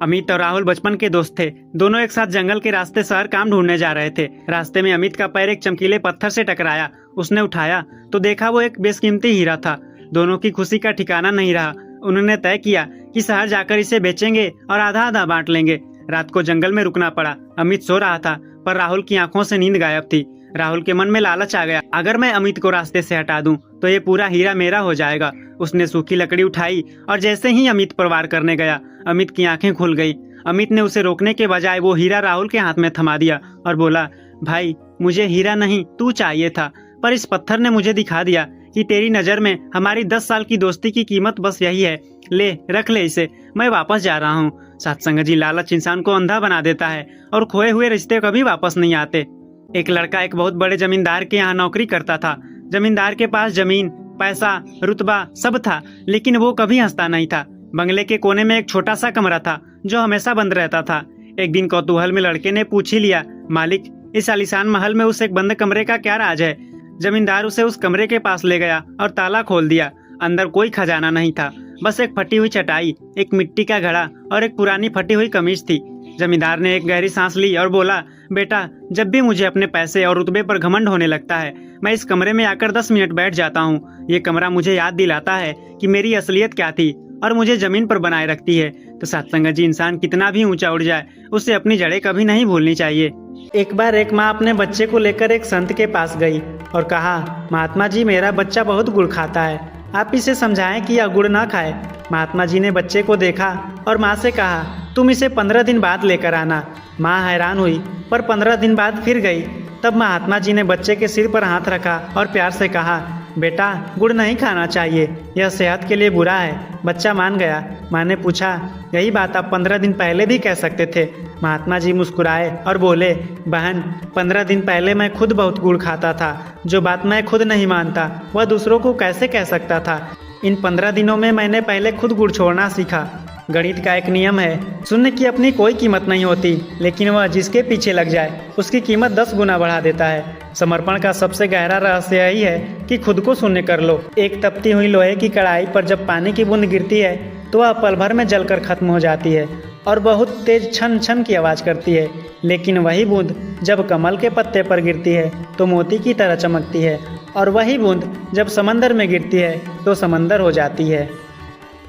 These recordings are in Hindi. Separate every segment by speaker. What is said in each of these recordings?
Speaker 1: अमित और राहुल बचपन के दोस्त थे। दोनों एक साथ जंगल के रास्ते शहर काम ढूंढने जा रहे थे। रास्ते में अमित का पैर एक चमकीले पत्थर से टकराया। उसने उठाया तो देखा वो एक बेशकीमती हीरा था। दोनों की खुशी का ठिकाना नहीं रहा। उन्होंने तय किया कि शहर जाकर इसे बेचेंगे और आधा आधा बांट लेंगे। रात को जंगल में रुकना पड़ा। अमित सो रहा था पर राहुल की आंखों से नींद गायब थी। राहुल के मन में लालच आ गया, अगर मैं अमित को रास्ते से हटा दूं तो ये पूरा हीरा मेरा हो जाएगा। उसने सूखी लकड़ी उठाई और जैसे ही अमित पर वार करने गया, अमित की आंखें खुल गई। अमित ने उसे रोकने के बजाय वो हीरा राहुल के हाथ में थमा दिया और बोला, भाई मुझे हीरा नहीं तू चाहिए था, पर इस पत्थर ने मुझे दिखा दिया कि तेरी नजर में हमारी 10 साल की दोस्ती की कीमत बस यही है। ले रख ले इसे, मैं वापस जा रहा हूँ। सत्संग जी, लालच इंसान को अंधा बना देता है और खोए हुए रिश्ते कभी वापस नहीं आते। एक लड़का एक बहुत बड़े जमींदार के यहाँ नौकरी करता था। जमींदार के पास जमीन, पैसा, रुतबा सब था, लेकिन वो कभी हंसता नहीं था। बंगले के कोने में एक छोटा सा कमरा था जो हमेशा बंद रहता था। एक दिन कौतूहल में लड़के ने पूछ ही लिया, मालिक इस आलीशान महल में उस एक बंद कमरे का क्या राज है। जमींदार उसे उस कमरे के पास ले गया और ताला खोल दिया। अंदर कोई खजाना नहीं था, बस एक फटी हुई चटाई, एक मिट्टी का घड़ा और एक पुरानी फटी हुई कमीज थी। जमींदार ने एक गहरी सांस ली और बोला, बेटा जब भी मुझे अपने पैसे और रुतबे पर घमंड होने लगता है, मैं इस कमरे में आकर 10 मिनट बैठ जाता हूँ। ये कमरा मुझे याद दिलाता है कि मेरी असलियत क्या थी और मुझे जमीन पर बनाए रखती है। तो सत्संग जी, इंसान कितना भी ऊंचा उड़ जाए, उसे अपनी जड़ें कभी नहीं भूलनी चाहिए। एक बार एक माँ अपने बच्चे को लेकर एक संत के पास गई और कहा, महात्मा जी मेरा बच्चा बहुत गुड़ खाता है, आप इसे समझाएं कि यह गुड़ ना खाए। महात्मा जी ने बच्चे को देखा और माँ से कहा, तुम इसे 15 दिन बाद लेकर आना। माँ हैरान हुई पर 15 दिन बाद फिर गई। तब महात्मा जी ने बच्चे के सिर पर हाथ रखा और प्यार से कहा, बेटा गुड़ नहीं खाना चाहिए, यह सेहत के लिए बुरा है। बच्चा मान गया। माँ ने पूछा, यही बात आप 15 दिन पहले भी कह सकते थे। महात्मा जी मुस्कुराए और बोले, बहन 15 दिन पहले मैं खुद बहुत गुड़ खाता था। जो बात मैं खुद नहीं मानता वह दूसरों को कैसे कह सकता था। इन 15 दिनों में मैंने पहले खुद गुड़ छोड़ना सीखा। गणित का एक नियम है, शून्य की अपनी कोई कीमत नहीं होती, लेकिन वह जिसके पीछे लग जाए उसकी कीमत 10 गुना बढ़ा देता है। समर्पण का सबसे गहरा रहस्य यही है कि खुद को शून्य कर लो। एक तपती हुई लोहे की कढ़ाई पर जब पानी की बूंद गिरती है तो वह पल भर में जलकर खत्म हो जाती है और बहुत तेज छन छन की आवाज़ करती है, लेकिन वही बूंद जब कमल के पत्ते पर गिरती है तो मोती की तरह चमकती है, और वही बूंद जब समंदर में गिरती है तो समंदर हो जाती है।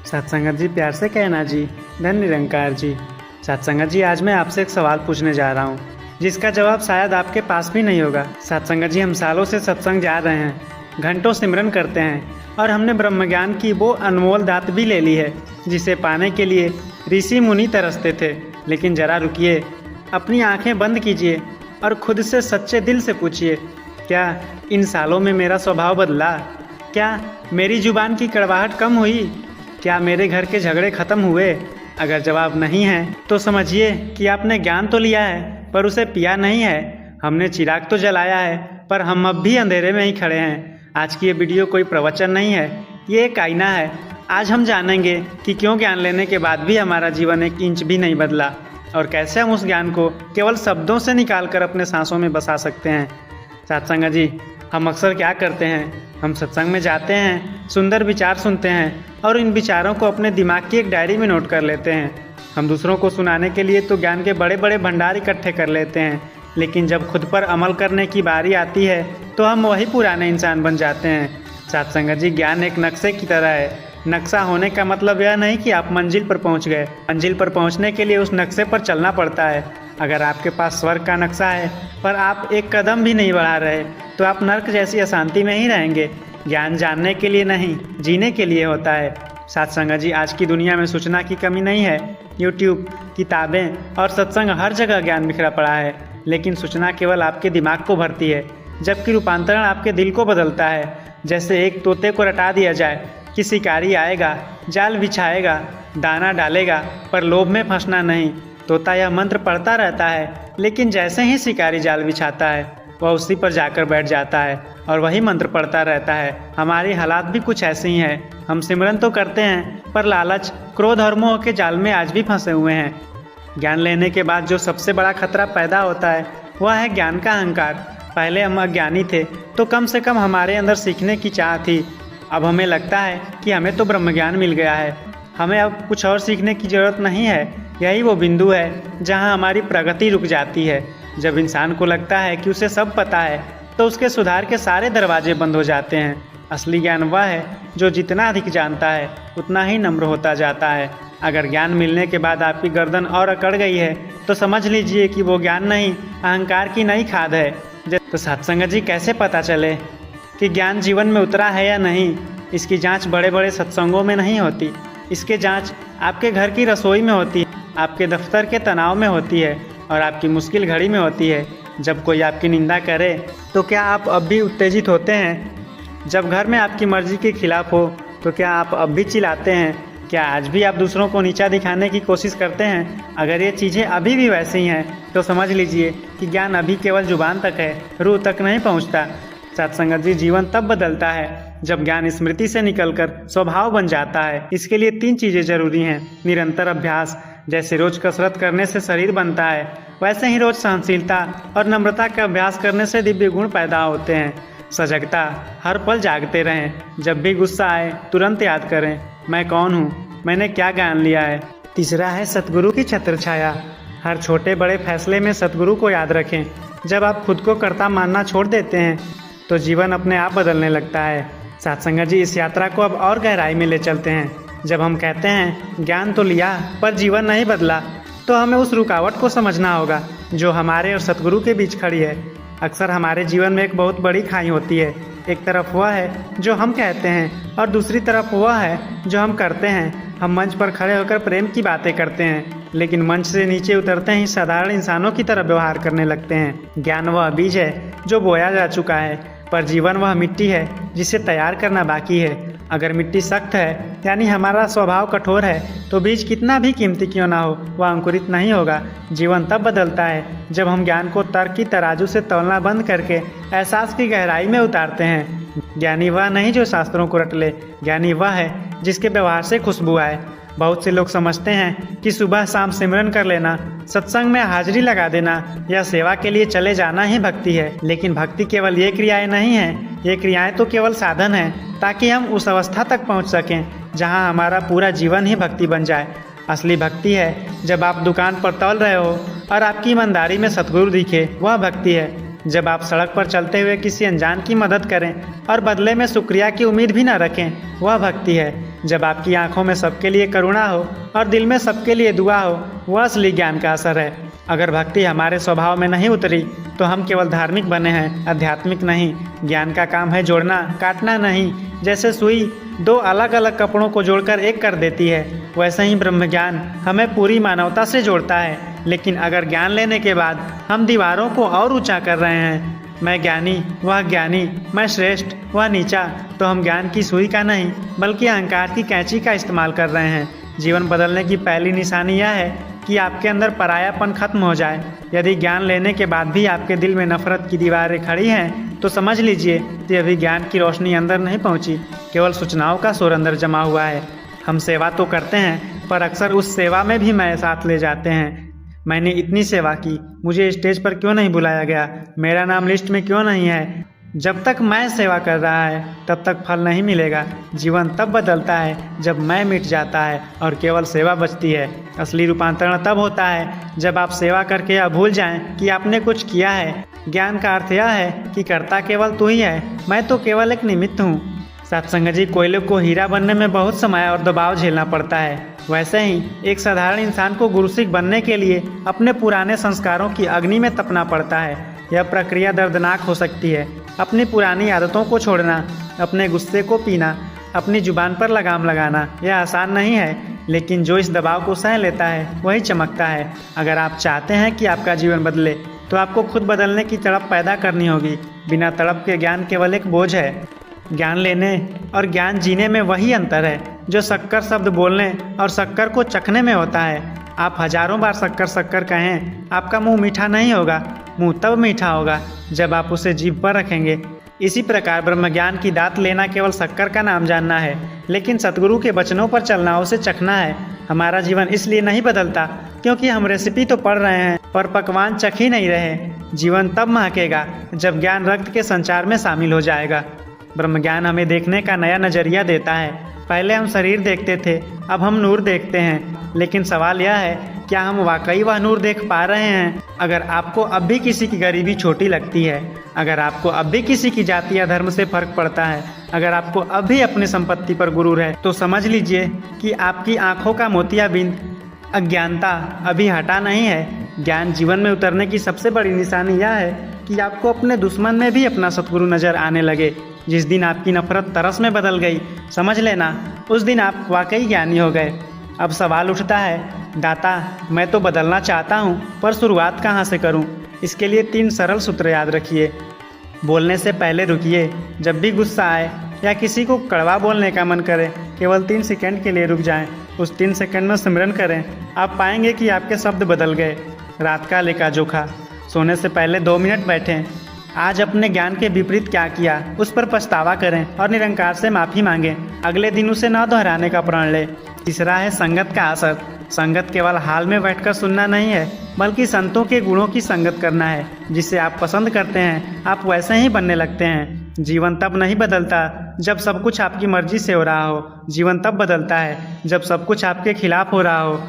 Speaker 1: सत्संगत जी, प्यार से कहना जी, धन निरंकार जी। सत्संगत जी, आज मैं आपसे एक सवाल पूछने जा रहा हूँ जिसका जवाब शायद आपके पास भी नहीं होगा। सत्संगत जी, हम सालों से सत्संग जा रहे हैं, घंटों सिमरन करते हैं और हमने ब्रह्म ज्ञान की वो अनमोल दात भी ले ली है जिसे पाने के लिए ऋषि मुनि तरसते थे। लेकिन जरा रुकिए, अपनी आंखें बंद कीजिए और खुद से सच्चे दिल से पूछिए, क्या इन सालों में मेरा स्वभाव बदला? क्या मेरी जुबान की कड़वाहट कम हुई? क्या मेरे घर के झगड़े खत्म हुए? अगर जवाब नहीं है तो समझिए कि आपने ज्ञान तो लिया है पर उसे पिया नहीं है। हमने चिराग तो जलाया है पर हम अब भी अंधेरे में ही खड़े हैं। आज की ये वीडियो कोई प्रवचन नहीं है, ये एक आईना है। आज हम जानेंगे कि क्यों ज्ञान लेने के बाद भी हमारा जीवन 1 इंच भी नहीं बदला और कैसे हम उस ज्ञान को केवल शब्दों से निकाल कर अपने सांसों में बसा सकते हैं। सत्संग जी, हम अक्सर क्या करते हैं, हम सत्संग में जाते हैं, सुंदर विचार सुनते हैं और इन विचारों को अपने दिमाग की एक डायरी में नोट कर लेते हैं। हम दूसरों को सुनाने के लिए तो ज्ञान के बड़े बड़े भंडार इकट्ठे कर लेते हैं, लेकिन जब खुद पर अमल करने की बारी आती है तो हम वही पुराने इंसान बन जाते हैं। सत्संग जी, ज्ञान एक नक्शे की तरह है। नक्शा होने का मतलब यह नहीं कि आप मंजिल पर पहुंच गए। मंजिल पर पहुंचने के लिए उस नक्शे पर चलना पड़ता है। अगर आपके पास स्वर्ग का नक्शा है पर आप एक कदम भी नहीं बढ़ा रहे तो आप नर्क जैसी अशांति में ही रहेंगे। ज्ञान जानने के लिए नहीं, जीने के लिए होता है। सत्संग जी, आज की दुनिया में सूचना की कमी नहीं है। यूट्यूब, किताबें और सत्संग हर जगह ज्ञान बिखरा पड़ा है, लेकिन सूचना केवल आपके दिमाग को भरती है, जबकि रूपांतरण आपके दिल को बदलता है। जैसे एक तोते को रटा दिया जाए कि शिकारी आएगा, जाल बिछाएगा, दाना डालेगा, पर लोभ में फंसना नहीं। तोता यह मंत्र पढ़ता रहता है, लेकिन जैसे ही शिकारी जाल बिछाता है वह उसी पर जाकर बैठ जाता है और वही मंत्र पढ़ता रहता है। हमारी हालात भी कुछ ऐसे ही हैं। हम सिमरन तो करते हैं पर लालच, क्रोध और मोह के जाल में आज भी फंसे हुए हैं। ज्ञान लेने के बाद जो सबसे बड़ा खतरा पैदा होता है वह है ज्ञान का अहंकार। पहले हम अज्ञानी थे तो कम से कम हमारे अंदर सीखने की चाह थी। अब हमें लगता है कि हमें तो ब्रह्म ज्ञान मिल गया है, हमें अब कुछ और सीखने की ज़रूरत नहीं है। यही वो बिंदु है जहाँ हमारी प्रगति रुक जाती है। जब इंसान को लगता है कि उसे सब पता है तो उसके सुधार के सारे दरवाजे बंद हो जाते हैं। असली ज्ञान वह है जो जितना अधिक जानता है उतना ही नम्र होता जाता है। अगर ज्ञान मिलने के बाद आपकी गर्दन और अकड़ गई है तो समझ लीजिए कि वो ज्ञान नहीं, अहंकार की नई खाद है। तो सत्संगत जी, कैसे पता चले कि ज्ञान जीवन में उतरा है या नहीं? इसकी जांच बड़े बड़े सत्संगों में नहीं होती। इसकी जांच आपके घर की रसोई में होती है, आपके दफ्तर के तनाव में होती है और आपकी मुश्किल घड़ी में होती है। जब कोई आपकी निंदा करे तो क्या आप अब भी उत्तेजित होते हैं? जब घर में आपकी मर्जी के खिलाफ हो तो क्या आप अब भी चिल्लाते हैं? क्या आज भी आप दूसरों को नीचा दिखाने की कोशिश करते हैं? अगर ये चीज़ें अभी भी वैसी हैं तो समझ लीजिए कि ज्ञान अभी केवल जुबान तक है, रूह तक नहीं पहुंचता। सत्संगत जी, जीवन तब बदलता है जब ज्ञान स्मृति से निकलकर स्वभाव बन जाता है। इसके लिए 3 चीज़ें जरूरी हैं। निरंतर अभ्यास, जैसे रोज कसरत करने से शरीर बनता है, वैसे ही रोज सहनशीलता और नम्रता का अभ्यास करने से दिव्य गुण पैदा होते हैं। सजगता, हर पल जागते रहें। जब भी गुस्सा आए तुरंत याद करें, मैं कौन हूँ, मैंने क्या ज्ञान लिया है। तीसरा है सतगुरु की छत्र छाया। हर छोटे बड़े फैसले में सतगुरु को याद रखें। जब आप खुद को कर्ता मानना छोड़ देते हैं तो जीवन अपने आप बदलने लगता है। सत्संगत जी, इस यात्रा को अब और गहराई में ले चलते हैं। जब हम कहते हैं ज्ञान तो लिया पर जीवन नहीं बदला, तो हमें उस रुकावट को समझना होगा जो हमारे और सतगुरु के बीच खड़ी है। अक्सर हमारे जीवन में एक बहुत बड़ी खाई होती है। एक तरफ वह है जो हम कहते हैं और दूसरी तरफ वह है जो हम करते हैं। हम मंच पर खड़े होकर प्रेम की बातें करते हैं, लेकिन मंच से नीचे उतरते ही साधारण इंसानों की तरह व्यवहार करने लगते हैं। ज्ञान वह बीज है जो बोया जा चुका है, पर जीवन वह मिट्टी है जिसे तैयार करना बाकी है। अगर मिट्टी सख्त है यानी हमारा स्वभाव कठोर है तो बीज कितना भी कीमती क्यों ना हो वह अंकुरित नहीं होगा। जीवन तब बदलता है जब हम ज्ञान को तर्क की तराजू से तौलना बंद करके एहसास की गहराई में उतारते हैं। ज्ञानी वह नहीं जो शास्त्रों को रट ले, ज्ञानी वह है जिसके व्यवहार से खुशबू आए। बहुत से लोग समझते हैं कि सुबह शाम सिमरन कर लेना, सत्संग में हाजिरी लगा देना या सेवा के लिए चले जाना ही भक्ति है। लेकिन भक्ति केवल ये क्रियाएं नहीं हैं, ये क्रियाएं तो केवल साधन हैं ताकि हम उस अवस्था तक पहुंच सकें जहां हमारा पूरा जीवन ही भक्ति बन जाए। असली भक्ति है जब आप दुकान पर तौल रहे हो और आपकी ईमानदारी में सतगुरु दिखे, वह भक्ति है। जब आप सड़क पर चलते हुए किसी अनजान की मदद करें और बदले में शुक्रिया की उम्मीद भी न रखें, वह भक्ति है। जब आपकी आंखों में सबके लिए करुणा हो और दिल में सबके लिए दुआ हो, वह असली ज्ञान का असर है। अगर भक्ति हमारे स्वभाव में नहीं उतरी तो हम केवल धार्मिक बने हैं, आध्यात्मिक नहीं। ज्ञान का काम है जोड़ना, काटना नहीं। जैसे सुई 2 अलग अलग कपड़ों को जोड़कर एक कर देती है, वैसे ही ब्रह्म ज्ञान हमें पूरी मानवता से जोड़ता है। लेकिन अगर ज्ञान लेने के बाद हम दीवारों को और ऊंचा कर रहे हैं, मैं ज्ञानी वह ज्ञानी, मैं श्रेष्ठ वह नीचा, तो हम ज्ञान की सुई का नहीं बल्कि अहंकार की कैंची का इस्तेमाल कर रहे हैं। जीवन बदलने की पहली निशानी यह है कि आपके अंदर परायापन खत्म हो जाए। यदि ज्ञान लेने के बाद भी आपके दिल में नफरत की दीवारें खड़ी हैं तो समझ लीजिए कि अभी ज्ञान की रोशनी अंदर नहीं पहुंची, केवल सूचनाओं का शोर अंदर जमा हुआ है। हम सेवा तो करते हैं पर अक्सर उस सेवा में भी मैं साथ ले जाते हैं। मैंने इतनी सेवा की, मुझे स्टेज पर क्यों नहीं बुलाया गया, मेरा नाम लिस्ट में क्यों नहीं है। जब तक मैं सेवा कर रहा है तब तक फल नहीं मिलेगा। जीवन तब बदलता है जब मैं मिट जाता है और केवल सेवा बचती है। असली रूपांतरण तब होता है जब आप सेवा करके यह भूल जाएं कि आपने कुछ किया है। ज्ञान का अर्थ यह है कि कर्ता केवल तू ही है, मैं तो केवल एक निमित्त हूँ। सत्संग जी, कोयले को हीरा बनने में बहुत समय और दबाव झेलना पड़ता है, वैसे ही एक साधारण इंसान को गुरु सिख बनने के लिए अपने पुराने संस्कारों की अग्नि में तपना पड़ता है। यह प्रक्रिया दर्दनाक हो सकती है। अपनी पुरानी आदतों को छोड़ना, अपने गुस्से को पीना, अपनी जुबान पर लगाम लगाना, यह आसान नहीं है, लेकिन जो इस दबाव को सह लेता है वही चमकता है। अगर आप चाहते हैं कि आपका जीवन बदले तो आपको खुद बदलने की तड़प पैदा करनी होगी। बिना तड़प के ज्ञान केवल एक बोझ है। ज्ञान लेने और ज्ञान जीने में वही अंतर है जो शक्कर शब्द बोलने और शक्कर को चखने में होता है। आप हजारों बार शक्कर शक्कर कहें, आपका मुंह मीठा नहीं होगा। मुंह तब मीठा होगा जब आप उसे जीभ पर रखेंगे। इसी प्रकार ब्रह्म ज्ञान की दात लेना केवल शक्कर का नाम जानना है, लेकिन सतगुरु के वचनों पर चलना उसे चखना है। हमारा जीवन इसलिए नहीं बदलता क्योंकि हम रेसिपी तो पढ़ रहे हैं पर पकवान चख ही नहीं रहे। जीवन तब महकेगा जब ज्ञान रक्त के संचार में शामिल हो जाएगा। ब्रह्म ज्ञान हमें देखने का नया नजरिया देता है। पहले हम शरीर देखते थे, अब हम नूर देखते हैं। लेकिन सवाल यह है क्या हम वाकई वह नूर देख पा रहे हैं? अगर आपको अब भी किसी की गरीबी छोटी लगती है, अगर आपको अब भी किसी की जाति या धर्म से फर्क पड़ता है, अगर आपको अब भी अपनी संपत्ति पर गुरूर है, तो समझ लीजिए कि आपकी आंखों का मोतियाबिंद अज्ञानता अभी हटा नहीं है। ज्ञान जीवन में उतरने की सबसे बड़ी निशानी यह है कि आपको अपने दुश्मन में भी अपना सतगुरु नजर आने लगे। जिस दिन आपकी नफरत तरस में बदल गई, समझ लेना उस दिन आप वाकई ज्ञानी हो गए। अब सवाल उठता है, दाता मैं तो बदलना चाहता हूँ, पर शुरुआत कहाँ से करूँ? इसके लिए 3 सरल सूत्र याद रखिए। बोलने से पहले रुकिए। जब भी गुस्सा आए या किसी को कड़वा बोलने का मन करे, केवल 3 सेकंड के लिए रुक जाएं। उस 3 सेकंड में सिमरन करें। आप पाएंगे कि आपके शब्द बदल गए। रात का लेखा जोखा। सोने से पहले 2 मिनट बैठें। आज अपने ज्ञान के विपरीत क्या किया, उस पर पछतावा करें और निरंकार से माफ़ी मांगें। अगले दिन उसे न दोहराने का प्रण लें। तीसरा है संगत का असर। संगत केवल हाल में बैठकर सुनना नहीं है, बल्कि संतों के गुणों की संगत करना है। जिसे आप पसंद करते हैं, आप वैसे ही बनने लगते हैं। जीवन तब नहीं बदलता जब सब कुछ आपकी मर्जी से हो रहा हो। जीवन तब बदलता है जब सब कुछ आपके खिलाफ हो रहा हो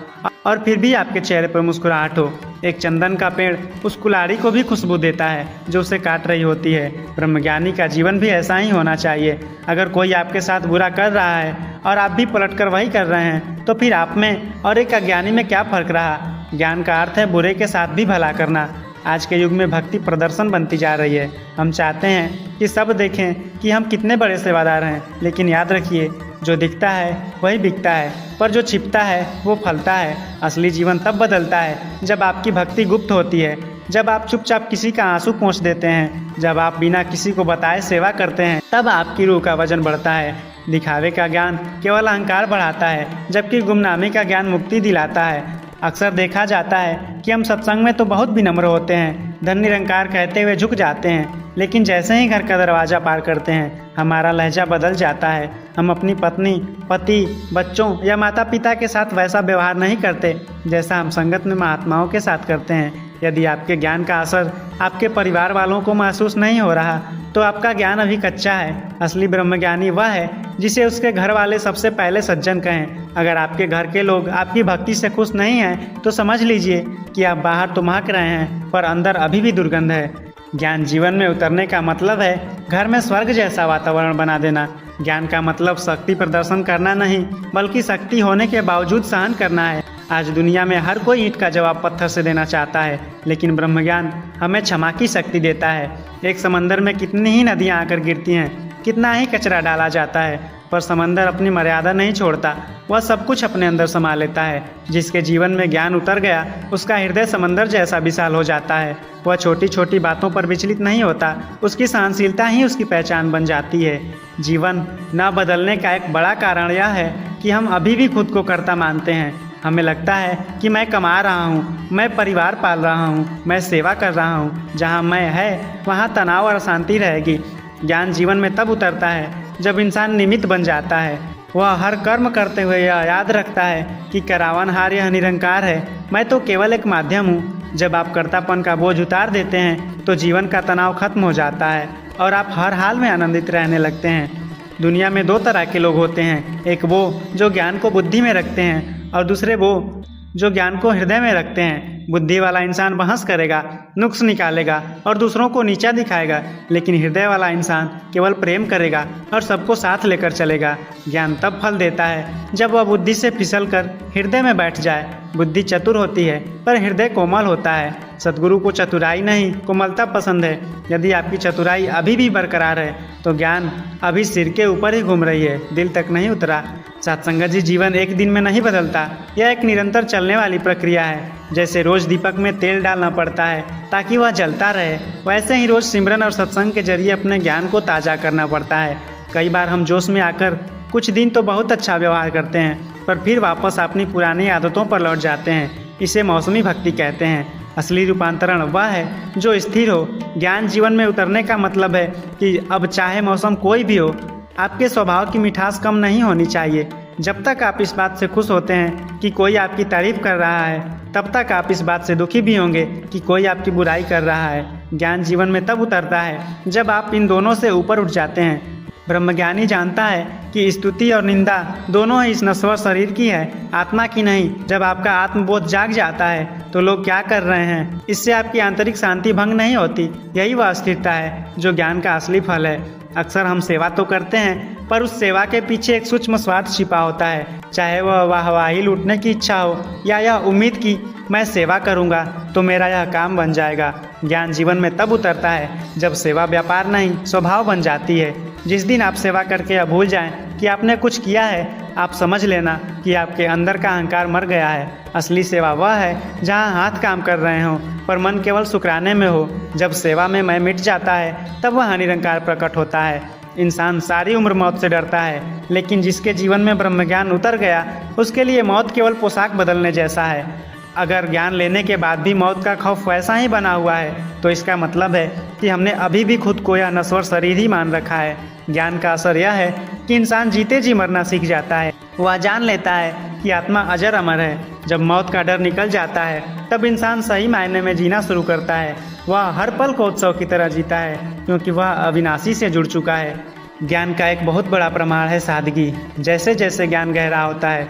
Speaker 1: और फिर भी आपके चेहरे पर मुस्कुराहट हो। एक चंदन का पेड़ उस कुल्हाड़ी को भी खुशबू देता है जो उसे काट रही होती है। ब्रह्मज्ञानी का जीवन भी ऐसा ही होना चाहिए। अगर कोई आपके साथ बुरा कर रहा है और आप भी पलटकर वही कर रहे हैं, तो फिर आप में और एक अज्ञानी में क्या फ़र्क रहा? ज्ञान का अर्थ है बुरे के साथ भी भला करना। आज के युग में भक्ति प्रदर्शन बनती जा रही है। हम चाहते हैं कि सब देखें कि हम कितने बड़े सेवादार हैं, लेकिन याद रखिए, जो दिखता है वही बिकता है, पर जो छिपता है वो फलता है। असली जीवन तब बदलता है जब आपकी भक्ति गुप्त होती है, जब आप चुपचाप किसी का आंसू पोंछ देते हैं, जब आप बिना किसी को बताए सेवा करते हैं, तब आपकी रूह का वजन बढ़ता है। दिखावे का ज्ञान केवल अहंकार बढ़ाता है, जबकि गुमनामी का ज्ञान मुक्ति दिलाता है। अक्सर देखा जाता है कि हम सत्संग में तो बहुत विनम्र होते हैं, धन निरंकार कहते हुए झुक जाते हैं, लेकिन जैसे ही घर का दरवाज़ा पार करते हैं, हमारा लहजा बदल जाता है। हम अपनी पत्नी, पति, बच्चों या माता पिता के साथ वैसा व्यवहार नहीं करते जैसा हम संगत में महात्माओं के साथ करते हैं। यदि आपके ज्ञान का असर आपके परिवार वालों को महसूस नहीं हो रहा, तो आपका ज्ञान अभी कच्चा है। असली ब्रह्मज्ञानी वह है जिसे उसके घर वाले सबसे पहले सज्जन कहें। अगर आपके घर के लोग आपकी भक्ति से खुश नहीं हैं, तो समझ लीजिए कि आप बाहर तो महक रहे हैं, पर अंदर अभी भी दुर्गंध है। ज्ञान जीवन में उतरने का मतलब है घर में स्वर्ग जैसा वातावरण बना देना। ज्ञान का मतलब शक्ति प्रदर्शन करना नहीं, बल्कि शक्ति होने के बावजूद सहन करना है। आज दुनिया में हर कोई ईंट का जवाब पत्थर से देना चाहता है, लेकिन ब्रह्मज्ञान हमें क्षमा की शक्ति देता है। एक समंदर में कितनी ही नदियाँ आकर गिरती हैं, कितना ही कचरा डाला जाता है, पर समंदर अपनी मर्यादा नहीं छोड़ता। वह सब कुछ अपने अंदर समा लेता है। जिसके जीवन में ज्ञान उतर गया, उसका हृदय समंदर जैसा विशाल हो जाता है। वह छोटी छोटी बातों पर विचलित नहीं होता, उसकी सहनशीलता ही उसकी पहचान बन जाती है। जीवन न बदलने का एक बड़ा कारण यह है कि हम अभी भी खुद को कर्ता मानते हैं। हमें लगता है कि मैं कमा रहा हूँ, मैं परिवार पाल रहा हूँ, मैं सेवा कर रहा हूँ। जहाँ मैं है वहाँ तनाव और अशांति रहेगी। ज्ञान जीवन में तब उतरता है जब इंसान निमित्त बन जाता है। वह हर कर्म करते हुए यह याद रखता है कि करावनहार यह निरंकार है, मैं तो केवल एक माध्यम हूँ। जब आप कर्तापन का बोझ उतार देते हैं, तो जीवन का तनाव खत्म हो जाता है और आप हर हाल में आनंदित रहने लगते हैं। दुनिया में 2 तरह के लोग होते हैं, एक वो जो ज्ञान को बुद्धि में रखते हैं और दूसरे वो जो ज्ञान को हृदय में रखते हैं। बुद्धि वाला इंसान बहस करेगा, नुक्स निकालेगा और दूसरों को नीचा दिखाएगा, लेकिन हृदय वाला इंसान केवल प्रेम करेगा और सबको साथ लेकर चलेगा। ज्ञान तब फल देता है जब वह बुद्धि से फिसलकर हृदय में बैठ जाए। बुद्धि चतुर होती है, पर हृदय कोमल होता है। सतगुरु को चतुराई नहीं, कोमलता पसंद है। यदि आपकी चतुराई अभी भी बरकरार है, तो ज्ञान अभी सिर के ऊपर ही घूम रही है, दिल तक नहीं उतरा। सत्संगत जी, जीवन एक दिन में नहीं बदलता, यह एक निरंतर चलने वाली प्रक्रिया है। जैसे रोज दीपक में तेल डालना पड़ता है ताकि वह जलता रहे, वैसे ही रोज सिमरन और सत्संग के जरिए अपने ज्ञान को ताज़ा करना पड़ता है। कई बार हम जोश में आकर कुछ दिन तो बहुत अच्छा व्यवहार करते हैं, पर फिर वापस अपनी पुरानी आदतों पर लौट जाते हैं। इसे मौसमी भक्ति कहते हैं। असली रूपांतरण वह है जो स्थिर हो। ज्ञान जीवन में उतरने का मतलब है कि अब चाहे मौसम कोई भी हो, आपके स्वभाव की मिठास कम नहीं होनी चाहिए। जब तक आप इस बात से खुश होते हैं कि कोई आपकी तारीफ कर रहा है, तब तक आप इस बात से दुखी भी होंगे कि कोई आपकी बुराई कर रहा है। ज्ञान जीवन में तब उतरता है जब आप इन दोनों से ऊपर उठ जाते हैं। ब्रह्मज्ञानी जानता है कि स्तुति और निंदा दोनों ही इस नश्वर शरीर की है, आत्मा की नहीं। जब आपका आत्मबोध जाग जाता है तो लोग क्या कर रहे हैं, इससे आपकी आंतरिक शांति भंग नहीं होती। यही वह स्थिरता है जो ज्ञान का असली फल है। अक्सर हम सेवा तो करते हैं, पर उस सेवा के पीछे एक सूक्ष्म स्वार्थ छिपा होता है, चाहे वह वाहवाही लूटने की इच्छा हो या यह उम्मीद की मैं सेवा करूंगा तो मेरा यह काम बन जाएगा। ज्ञान जीवन में तब उतरता है जब सेवा व्यापार नहीं स्वभाव बन जाती है। जिस दिन आप सेवा करके यह भूल जाएं कि आपने कुछ किया है, आप समझ लेना कि आपके अंदर का अहंकार मर गया है। असली सेवा वह है जहां हाथ काम कर रहे हों पर मन केवल शुक्राने में हो। जब सेवा में मैं मिट जाता है तब वह निरंकार प्रकट होता है। इंसान सारी उम्र मौत से डरता है, लेकिन जिसके जीवन में ब्रह्मज्ञान उतर गया उसके लिए मौत केवल पोशाक बदलने जैसा है। अगर ज्ञान लेने के बाद भी मौत का खौफ वैसा ही बना हुआ है तो इसका मतलब है कि हमने अभी भी खुद को यह नश्वर शरीर ही मान रखा है। ज्ञान का असर यह है कि इंसान जीते जी मरना सीख जाता है। वह जान लेता है कि आत्मा अजर अमर है। जब मौत का डर निकल जाता है तब इंसान सही मायने में जीना शुरू करता है। वह हर पल को उत्सव की तरह जीता है क्योंकि वह अविनाशी से जुड़ चुका है। ज्ञान का एक बहुत बड़ा प्रमाण है सादगी। जैसे जैसे ज्ञान गहरा होता है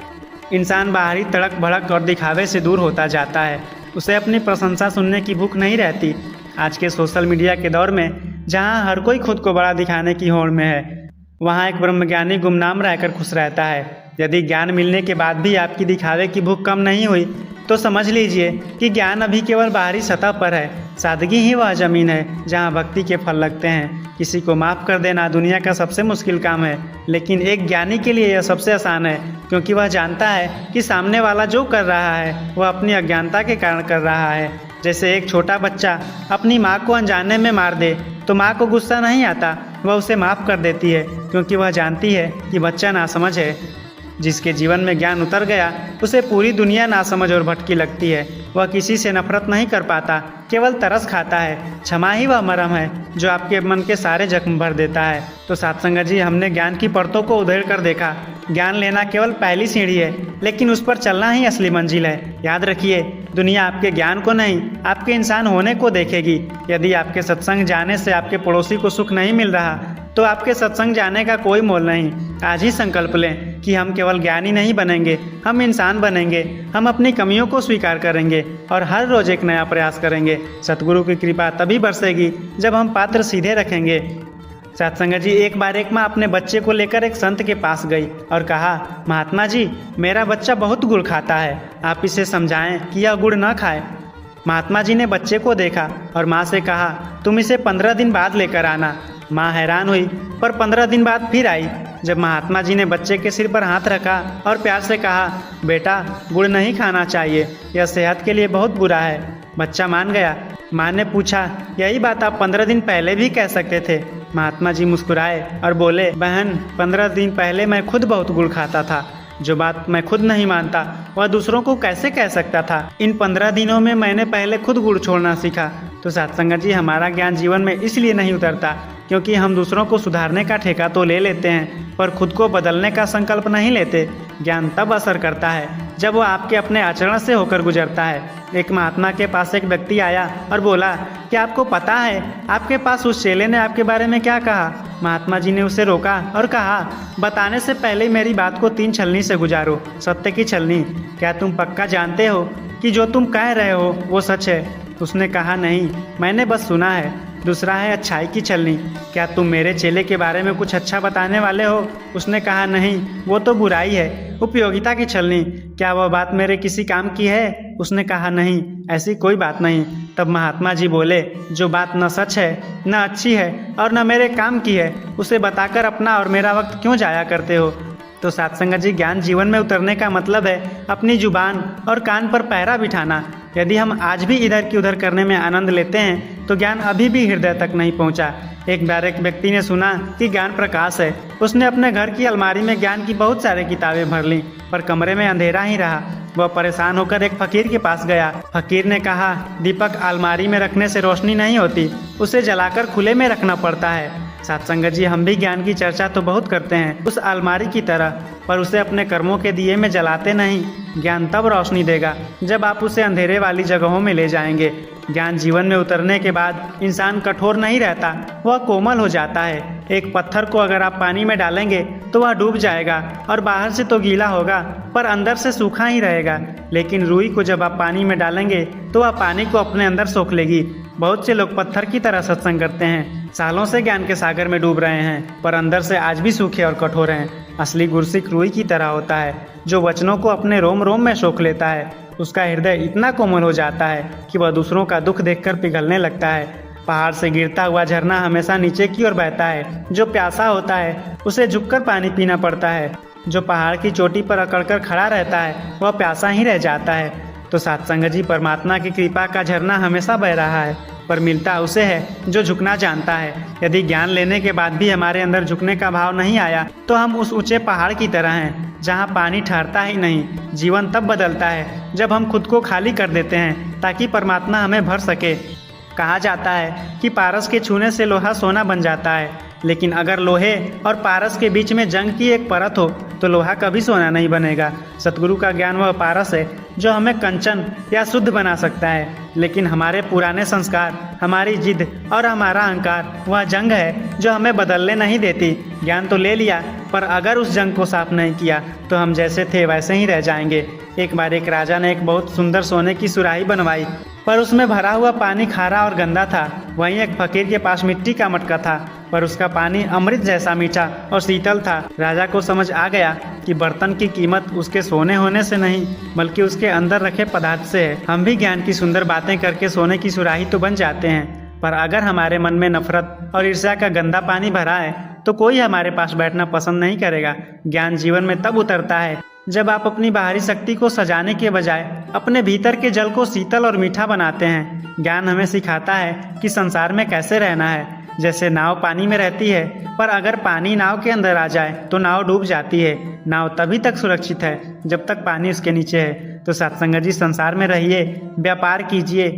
Speaker 1: इंसान बाहरी तड़क भड़क और दिखावे से दूर होता जाता है। उसे अपनी प्रशंसा सुनने की भूख नहीं रहती। आज के सोशल मीडिया के दौर में जहां हर कोई खुद को बड़ा दिखाने की होड़ में है, वहां एक ब्रह्मज्ञानी गुमनाम रहकर खुश रहता है। यदि ज्ञान मिलने के बाद भी आपकी दिखावे की भूख कम नहीं हुई तो समझ लीजिए कि ज्ञान अभी केवल बाहरी सतह पर है। सादगी ही वह जमीन है जहां भक्ति के फल लगते हैं। किसी को माफ़ कर देना दुनिया का सबसे मुश्किल काम है, लेकिन एक ज्ञानी के लिए यह सबसे आसान है, क्योंकि वह जानता है कि सामने वाला जो कर रहा है वह अपनी अज्ञानता के कारण कर रहा है। जैसे एक छोटा बच्चा अपनी माँ को अनजाने में मार दे तो माँ को गुस्सा नहीं आता, वह उसे माफ़ कर देती है क्योंकि वह जानती है कि बच्चा नासमझ है। जिसके जीवन में ज्ञान उतर गया उसे पूरी दुनिया नासमझ और भटकी लगती है। वह किसी से नफरत नहीं कर पाता, केवल तरस खाता है। क्षमा ही वह मरहम है जो आपके मन के सारे जख्म भर देता है। तो सात्संगत जी, हमने ज्ञान की परतों को उधेड़ कर देखा। ज्ञान लेना केवल पहली सीढ़ी है, लेकिन उस पर चलना ही असली मंजिल है। याद रखिए, दुनिया आपके ज्ञान को नहीं, आपके इंसान होने को देखेगी। यदि आपके सत्संग जाने से आपके पड़ोसी को सुख नहीं मिल रहा तो आपके सत्संग जाने का कोई मोल नहीं। आज ही संकल्प लें कि हम केवल ज्ञानी नहीं बनेंगे, हम इंसान बनेंगे। हम अपनी कमियों को स्वीकार करेंगे और हर रोज एक नया प्रयास करेंगे। सतगुरु की कृपा तभी बरसेगी जब हम पात्र सीधे रखेंगे। सत्संगत जी, एक बार एक माँ अपने बच्चे को लेकर एक संत के पास गई और कहा, महात्मा जी, मेरा बच्चा बहुत गुड़ खाता है, आप इसे समझाएं कि यह गुड़ न खाए। महात्मा जी ने बच्चे को देखा और माँ से कहा, तुम इसे 15 दिन बाद लेकर आना। माँ हैरान हुई, पर 15 दिन बाद फिर आई। जब महात्मा जी ने बच्चे के सिर पर हाथ रखा और प्यार से कहा, बेटा, गुड़ नहीं खाना चाहिए, यह सेहत के लिए बहुत बुरा है। बच्चा मान गया। माँ ने पूछा, यही बात आप 15 दिन पहले भी कह सकते थे। महात्मा जी मुस्कुराए और बोले, बहन, 15 दिन पहले मैं खुद बहुत गुड़ खाता था। जो बात मैं खुद नहीं मानता वह दूसरों को कैसे कह सकता था। इन 15 दिनों में मैंने पहले खुद गुड़ छोड़ना सीखा। तो सत्संगत जी, हमारा ज्ञान जीवन में इसलिए नहीं उतरता क्योंकि हम दूसरों को सुधारने का ठेका तो ले लेते हैं, पर खुद को बदलने का संकल्प नहीं लेते। ज्ञान तब असर करता है जब वो आपके अपने आचरण से होकर गुजरता है। एक महात्मा के पास एक व्यक्ति आया और बोला, क्या आपको पता है आपके पास उस चेले ने आपके बारे में क्या कहा? महात्मा जी ने उसे रोका और कहा, बताने से पहले मेरी बात को 3 छलनी से गुजारो। सत्य की छलनी। क्या तुम पक्का जानते हो कि जो तुम कह रहे हो वो सच है? उसने कहा, नहीं, मैंने बस सुना है। दूसरा है अच्छाई की छलनी। क्या तुम मेरे चेले के बारे में कुछ अच्छा बताने वाले हो? उसने कहा, नहीं, वो तो बुराई है। उपयोगिता की छलनी। क्या वह बात मेरे किसी काम की है? उसने कहा, नहीं, ऐसी कोई बात नहीं। तब महात्मा जी बोले, जो बात न सच है, न अच्छी है और न मेरे काम की है, उसे बताकर अपना और मेरा वक्त क्यों जाया करते हो? तो सत्संगत जी, ज्ञान जीवन में उतरने का मतलब है अपनी जुबान और कान पर पहरा बिठाना। यदि हम आज भी इधर की उधर करने में आनंद लेते हैं तो ज्ञान अभी भी हृदय तक नहीं पहुंचा। एक बार एक व्यक्ति ने सुना कि ज्ञान प्रकाश है। उसने अपने घर की अलमारी में ज्ञान की बहुत सारी किताबें भर लीं, पर कमरे में अंधेरा ही रहा। वह परेशान होकर एक फकीर के पास गया। फकीर ने कहा, दीपक अलमारी में रखने से रोशनी नहीं होती, उसे जलाकर खुले में रखना पड़ता है। सत्संग जी, हम भी ज्ञान की चर्चा तो बहुत करते हैं उस अलमारी की तरह, पर उसे अपने कर्मों के दिए में जलाते नहीं। ज्ञान तब रोशनी देगा जब आप उसे अंधेरे वाली जगहों में ले जाएंगे। ज्ञान जीवन में उतरने के बाद इंसान कठोर नहीं रहता, वह कोमल हो जाता है। एक पत्थर को अगर आप पानी में डालेंगे तो वह डूब जाएगा और बाहर से तो गीला होगा पर अंदर से सूखा ही रहेगा। लेकिन रुई को जब आप पानी में डालेंगे तो वह पानी को अपने अंदर सोख लेगी। बहुत से लोग पत्थर की तरह सत्संग करते हैं, सालों से ज्ञान के सागर में डूब रहे हैं, पर अंदर से आज भी सूखे और कठोर हैं। असली गुरसिक रुई की तरह होता है जो वचनों को अपने रोम रोम में सोख लेता है। उसका हृदय इतना कोमल हो जाता है कि वह दूसरों का दुख देखकर पिघलने लगता है। पहाड़ से गिरता हुआ झरना हमेशा नीचे की ओर बहता है। जो प्यासा होता है उसे झुककर पानी पीना पड़ता है। जो पहाड़ की चोटी पर अकड़कर खड़ा रहता है वह प्यासा ही रह जाता है। तो सत्संग जी, परमात्मा की कृपा का झरना हमेशा बह रहा है, पर मिलता उसे है जो झुकना जानता है। यदि ज्ञान लेने के बाद भी हमारे अंदर झुकने का भाव नहीं आया तो हम उस ऊंचे पहाड़ की तरह हैं जहां पानी ठहरता ही नहीं। जीवन तब बदलता है जब हम खुद को खाली कर देते हैं ताकि परमात्मा हमें भर सके। कहा जाता है कि पारस के छूने से लोहा सोना बन जाता है, लेकिन अगर लोहे और पारस के बीच में जंग की एक परत हो तो लोहा कभी सोना नहीं बनेगा। सतगुरु का ज्ञान वह पारस है जो हमें कंचन या शुद्ध बना सकता है, लेकिन हमारे पुराने संस्कार, हमारी जिद और हमारा अहंकार वह जंग है जो हमें बदलने नहीं देती। ज्ञान तो ले लिया, पर अगर उस जंग को साफ नहीं किया तो हम जैसे थे वैसे ही रह जाएंगे। एक बार एक राजा ने एक बहुत सुंदर सोने की सुराही बनवाई, पर उसमें भरा हुआ पानी खारा और गंदा था। वहीं एक फकीर के पास मिट्टी का मटका था, पर उसका पानी अमृत जैसा मीठा और शीतल था। राजा को समझ आ गया कि बर्तन की कीमत उसके सोने होने से नहीं बल्कि उसके अंदर रखे पदार्थ से है। हम भी ज्ञान की सुंदर बातें करके सोने की सुराही तो बन जाते हैं, पर अगर हमारे मन में नफरत और ईर्ष्या का गंदा पानी भरा है तो कोई हमारे पास बैठना पसंद नहीं करेगा। ज्ञान जीवन में तब उतरता है जब आप अपनी बाहरी शक्ति को सजाने के बजाय अपने भीतर के जल को शीतल और मीठा बनाते हैं। ज्ञान हमें सिखाता है कि संसार में कैसे रहना है। जैसे नाव पानी में रहती है, पर अगर पानी नाव के अंदर आ जाए तो नाव डूब जाती है। नाव तभी तक सुरक्षित है जब तक पानी उसके नीचे है। तो सत्संग जी, संसार में रहिए, व्यापार कीजिए,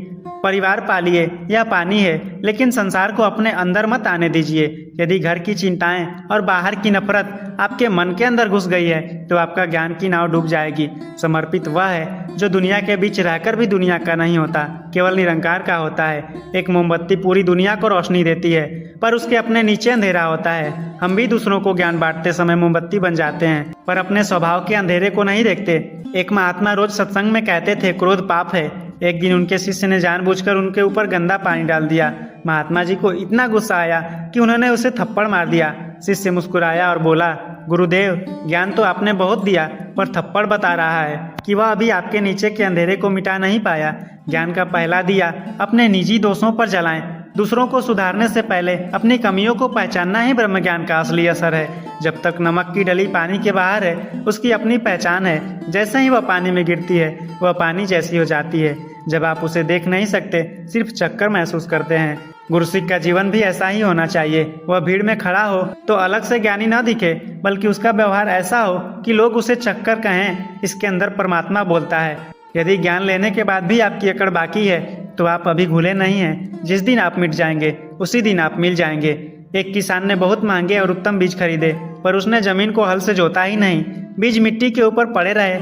Speaker 1: परिवार पालिए, यह पानी है, लेकिन संसार को अपने अंदर मत आने दीजिए। यदि घर की चिंताएं और बाहर की नफरत आपके मन के अंदर घुस गई है तो आपका ज्ञान की नाव डूब जाएगी। समर्पित वह है जो दुनिया के बीच रहकर भी दुनिया का नहीं होता, केवल निरंकार का होता है। एक मोमबत्ती पूरी दुनिया को रोशनी देती है, पर उसके अपने नीचे अंधेरा होता है। हम भी दूसरों को ज्ञान बांटते समय मोमबत्ती बन जाते हैं, पर अपने स्वभाव के अंधेरे को नहीं देखते। एक महात्मा रोज सत्संग में कहते थे, क्रोध पाप है। एक दिन उनके शिष्य ने जानबूझकर उनके ऊपर गंदा पानी डाल दिया। महात्मा जी को इतना गुस्सा आया कि उन्होंने उसे थप्पड़ मार दिया। शिष्य मुस्कुराया और बोला, गुरुदेव, ज्ञान तो आपने बहुत दिया, पर थप्पड़ बता रहा है कि वह अभी आपके नीचे के अंधेरे को मिटा नहीं पाया। ज्ञान का पहला दिया अपने निजी दोषों पर जलाएं। दूसरों को सुधारने से पहले अपनी कमियों को पहचानना ही ब्रह्म ज्ञान का असली असर है। जब तक नमक की डली पानी के बाहर है, उसकी अपनी पहचान है। जैसे ही वह पानी में गिरती है, वह पानी जैसी हो जाती है। जब आप उसे देख नहीं सकते, सिर्फ चक्कर महसूस करते हैं। गुरसिक का जीवन भी ऐसा ही होना चाहिए। वह भीड़ में खड़ा हो तो अलग से ज्ञानी न दिखे, बल्कि उसका व्यवहार ऐसा हो कि लोग उसे चक्कर कहें, इसके अंदर परमात्मा बोलता है। यदि ज्ञान लेने के बाद भी आपकी अकड़ बाकी है तो आप अभी भूले नहीं हैं। जिस दिन आप मिट जाएंगे उसी दिन आप मिल जाएंगे। एक किसान ने बहुत महंगे और उत्तम बीज खरीदे, पर उसने जमीन को हल से जोता ही नहीं। बीज मिट्टी के ऊपर पड़े रहे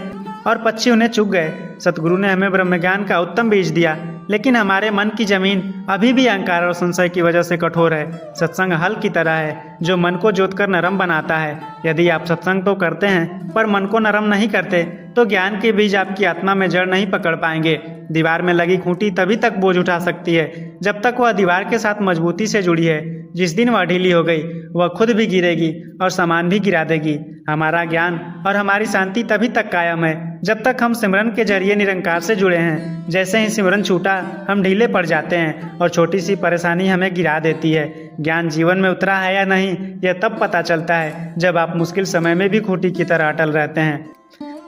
Speaker 1: और पक्षी उन्हें चुग गए। सतगुरु ने हमें ब्रह्म ज्ञान का उत्तम बीज दिया, लेकिन हमारे मन की जमीन अभी भी अहंकार और संशय की वजह से कठोर है। सत्संग हल की तरह है जो मन को जोतकर नरम बनाता है। यदि आप सत्संग तो करते हैं पर मन को नरम नहीं करते तो ज्ञान के बीज आपकी आत्मा में जड़ नहीं पकड़ पाएंगे। दीवार में लगी खूंटी तभी तक बोझ उठा सकती है जब तक वह दीवार के साथ मजबूती से जुड़ी है। जिस दिन वह ढीली हो गई, वह खुद भी गिरेगी और सामान भी गिरा देगी। हमारा ज्ञान और हमारी शांति तभी तक कायम है जब तक हम सिमरन के जरिए निरंकार से जुड़े हैं। जैसे ही सिमरन छूटा, हम ढीले पड़ जाते हैं और छोटी सी परेशानी हमें गिरा देती है। ज्ञान जीवन में उतरा है या नहीं, यह तब पता चलता है जब आप मुश्किल समय में भी खूंटी की तरह अटल रहते हैं।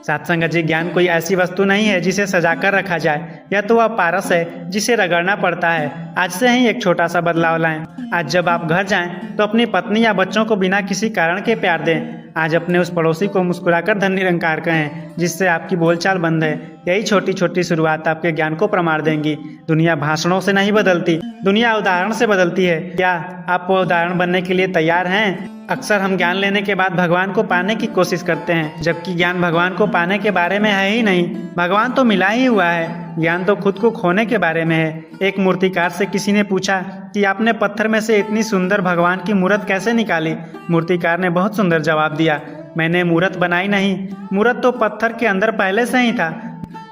Speaker 1: सत्संग जी, ज्ञान कोई ऐसी वस्तु नहीं है जिसे सजा कर रखा जाए, या तो वह पारस है जिसे रगड़ना पड़ता है। आज से ही एक छोटा सा बदलाव लाएं। आज जब आप घर जाएं तो अपनी पत्नी या बच्चों को बिना किसी कारण के प्यार दें। आज अपने उस पड़ोसी को मुस्कुराकर धन निरंकार कहें जिससे आपकी बोलचाल बंद है। यही छोटी छोटी शुरुआत आपके ज्ञान को प्रमाण देंगी। दुनिया भाषणों से नहीं बदलती, दुनिया उदाहरण से बदलती है। क्या आप वो उदाहरण बनने के लिए तैयार हैं? अक्सर हम ज्ञान लेने के बाद भगवान को पाने की कोशिश करते हैं, जबकि ज्ञान भगवान को पाने के बारे में है ही नहीं। भगवान तो मिला ही हुआ है, ज्ञान तो खुद को खोने के बारे में है। एक मूर्तिकार से किसी ने पूछा कि आपने पत्थर में से इतनी सुंदर भगवान की मूर्त कैसे निकाली? मूर्तिकार ने बहुत सुंदर जवाब दिया, मैंने मूर्त बनाई नहीं, मूर्त तो पत्थर के अंदर पहले से ही था।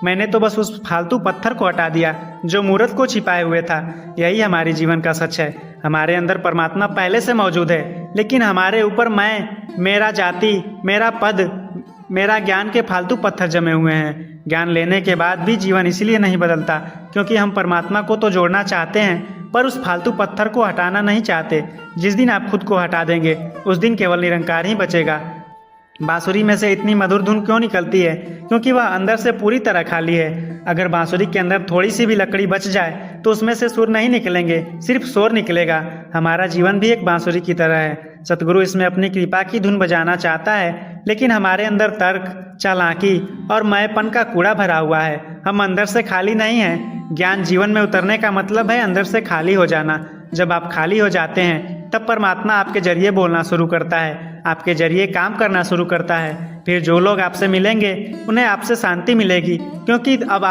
Speaker 1: मैंने तो बस उस फालतू पत्थर को हटा दिया जो मूर्त को छिपाए हुए था। यही हमारे जीवन का सच है। हमारे अंदर परमात्मा पहले से मौजूद है, लेकिन हमारे ऊपर मैं, मेरा जाति, मेरा पद, मेरा ज्ञान के फालतू पत्थर जमे हुए हैं। ज्ञान लेने के बाद भी जीवन इसलिए नहीं बदलता क्योंकि हम परमात्मा को तो जोड़ना चाहते हैं, पर उस फालतू पत्थर को हटाना नहीं चाहते। जिस दिन आप खुद को हटा देंगे उस दिन केवल निरंकार ही बचेगा। बांसुरी में से इतनी मधुर धुन क्यों निकलती है? क्योंकि वह अंदर से पूरी तरह खाली है। अगर बांसुरी के अंदर थोड़ी सी भी लकड़ी बच जाए तो उसमें से सुर नहीं निकलेंगे, सिर्फ शोर निकलेगा। हमारा जीवन भी एक बांसुरी की तरह है। सतगुरु इसमें अपनी कृपा की धुन बजाना चाहता है, लेकिन हमारे अंदर तर्क, चालाकी और मैंपन का कूड़ा भरा हुआ है। हम अंदर से खाली नहीं हैं। ज्ञान जीवन में उतरने का मतलब है अंदर से खाली हो जाना। जब आप खाली हो जाते हैं तब परमात्मा आपके जरिए बोलना शुरू करता है, आपके जरिए काम करना शुरू करता है। फिर जो लोग आपसे मिलेंगे उन्हें आपसे शांति मिलेगी, क्योंकि अब